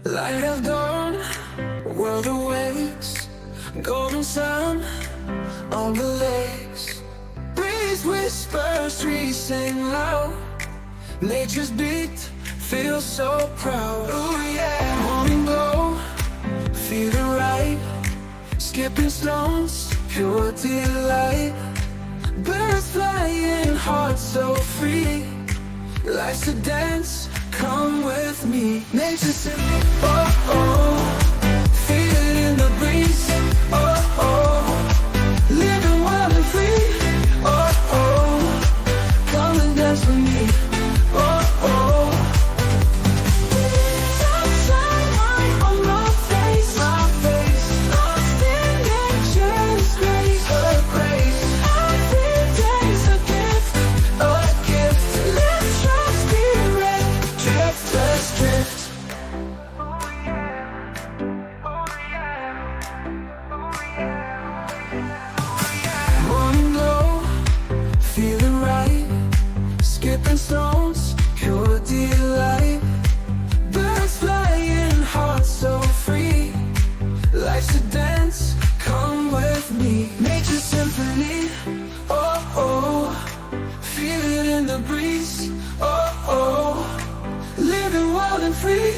Light of dawn, world awakes, golden sun on the lakes. Breeze whispers, trees sing loud. Nature's beat feels so proud. Oh yeah, morning glow, feeling right. Skipping stones, pure delight. Birds flying, hearts so free. Life's a dance, come with me. Nature's symphony, oh oh. Feel it in the breeze, oh oh. Living wild and free, oh oh. Come and dance with me, oh oh. Sunshine on my face, lost in nature's grace, her grace. Every day's a gift, a gift. Let's try spirit, drift, let's drift. Morning glow, feeling right. Skipping stones, pure delight. Birds flying, hearts so free. Life's a dance, come with me. Nature's symphony, oh oh. Feel it in the breeze, oh oh. Living wild and free.